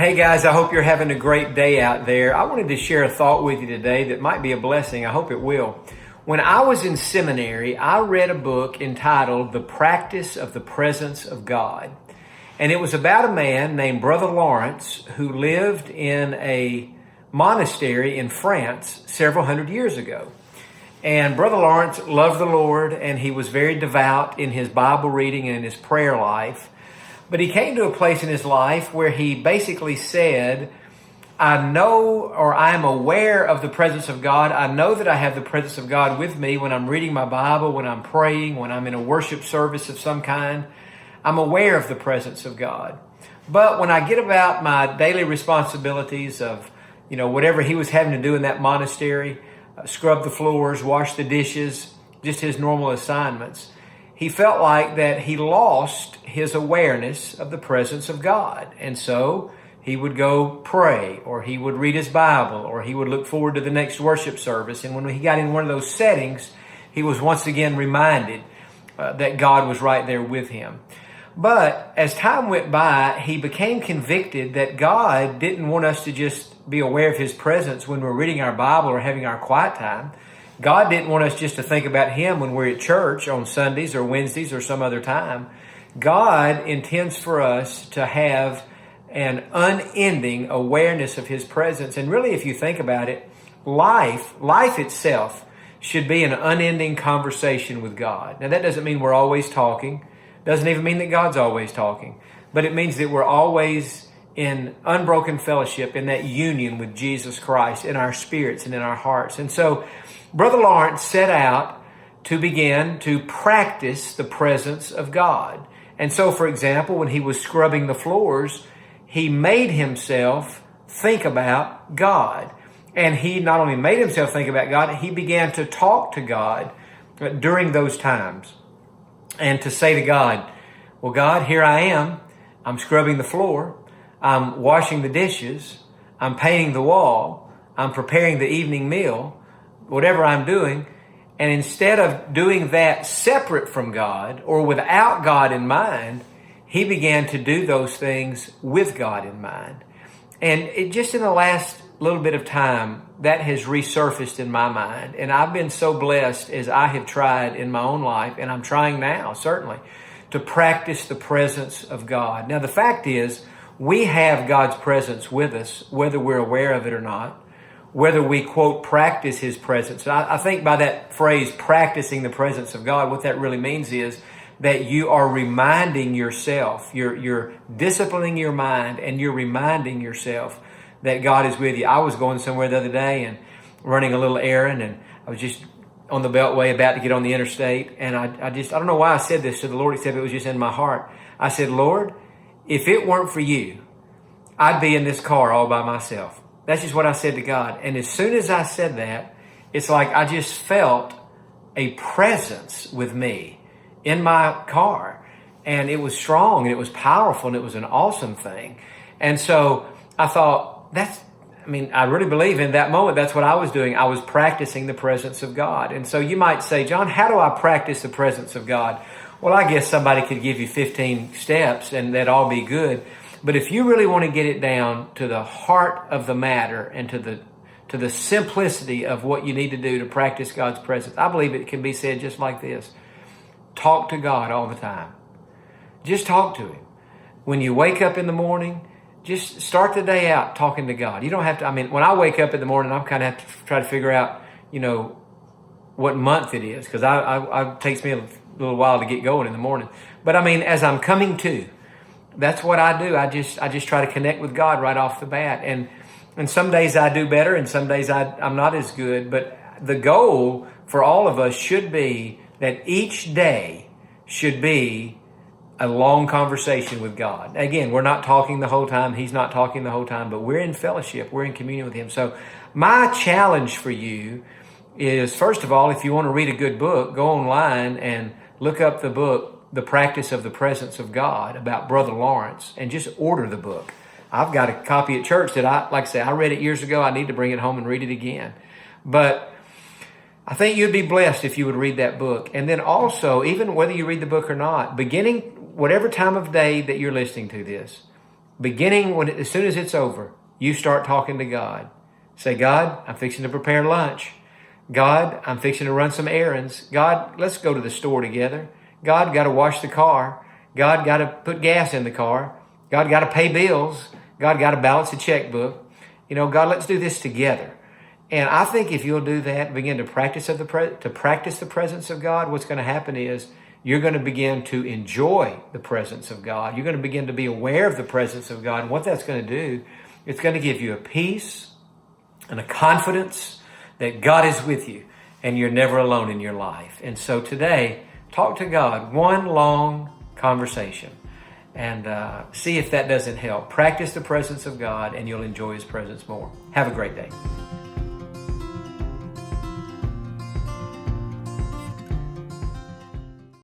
Hey guys, I hope you're having a great day out there. I wanted to share a thought with you today that might be a blessing. I hope it will. When I was in seminary, I read a book entitled The Practice of the Presence of God. And it was about a man named Brother Lawrence who lived in a monastery in France several hundred years ago. And Brother Lawrence loved the Lord, and he was very devout in his Bible reading and in his prayer life. But he came to a place in his life where he basically said, I know, or I am aware of the presence of God. I know that I have the presence of God with me when I'm reading my Bible, when I'm praying, when I'm in a worship service of some kind. I'm aware of the presence of God. But when I get about my daily responsibilities of, whatever he was having to do in that monastery, scrub the floors, wash the dishes, just his normal assignments, he felt like that he lost his awareness of the presence of God. And so he would go pray, or he would read his Bible, or he would look forward to the next worship service. And when he got in one of those settings, he was once again reminded that God was right there with him. But as time went by, he became convicted that God didn't want us to just be aware of his presence when we're reading our Bible or having our quiet time. God didn't want us just to think about him when we're at church on Sundays or Wednesdays or some other time. God intends for us to have an unending awareness of his presence. And really, if you think about it, life itself should be an unending conversation with God. Now, that doesn't mean we're always talking. Doesn't even mean that God's always talking. But it means that we're always in unbroken fellowship, in that union with Jesus Christ, in our spirits and in our hearts. And so Brother Lawrence set out to begin to practice the presence of God. And so, for example, when he was scrubbing the floors, he made himself think about God. And he not only made himself think about God, he began to talk to God during those times. And to say to God, well, God, here I am. I'm scrubbing the floor. I'm washing the dishes. I'm painting the wall. I'm preparing the evening meal. Whatever I'm doing. And instead of doing that separate from God or without God in mind, he began to do those things with God in mind. And it just in the last little bit of time, that has resurfaced in my mind. And I've been so blessed as I have tried in my own life, and I'm trying now, certainly, to practice the presence of God. Now, the fact is, we have God's presence with us, whether we're aware of it or not, whether we, quote, practice his presence. I think by that phrase, practicing the presence of God, what that really means is that you are reminding yourself, you're disciplining your mind, and you're reminding yourself that God is with you. I was going somewhere the other day and running a little errand, and I was just on the Beltway about to get on the interstate, and I don't know why I said this to the Lord, except it was just in my heart. I said, Lord, if it weren't for you, I'd be in this car all by myself. That's just what I said to God. And as soon as I said that, it's like I just felt a presence with me in my car. And it was strong, and it was powerful, and it was an awesome thing. And so I thought, I really believe in that moment, that's what I was doing. I was practicing the presence of God. And so you might say, John, how do I practice the presence of God? Well, I guess somebody could give you 15 steps and that'd all be good. But if you really want to get it down to the heart of the matter and to the simplicity of what you need to do to practice God's presence, I believe it can be said just like this. Talk to God all the time. Just talk to him. When you wake up in the morning, just start the day out talking to God. You don't have to, when I wake up in the morning, I'm kind of have to try to figure out, what month it is, because it takes me a little while to get going in the morning. But as I'm coming to, that's what I do. I just try to connect with God right off the bat. And some days I do better, and some days I'm not as good. But the goal for all of us should be that each day should be a long conversation with God. Again, we're not talking the whole time. He's not talking the whole time, but we're in fellowship. We're in communion with him. So my challenge for you is, first of all, if you want to read a good book, go online and look up the book, The Practice of the Presence of God, about Brother Lawrence, and just order the book. I've got a copy at church that I read it years ago. I need to bring it home and read it again. But I think you'd be blessed if you would read that book. And then also, even whether you read the book or not, beginning whatever time of day that you're listening to this, as soon as it's over, you start talking to God. Say, God, I'm fixing to prepare lunch. God, I'm fixing to run some errands. God, let's go to the store together. God, got to wash the car. God, got to put gas in the car. God, got to pay bills. God, got to balance the checkbook. God, let's do this together. And I think if you'll do that, begin to practice the presence of God, what's going to happen is you're going to begin to enjoy the presence of God. You're going to begin to be aware of the presence of God. And what that's going to do, it's going to give you a peace and a confidence that God is with you and you're never alone in your life. And so today, talk to God, one long conversation, and see if that doesn't help. Practice the presence of God and you'll enjoy His presence more. Have a great day.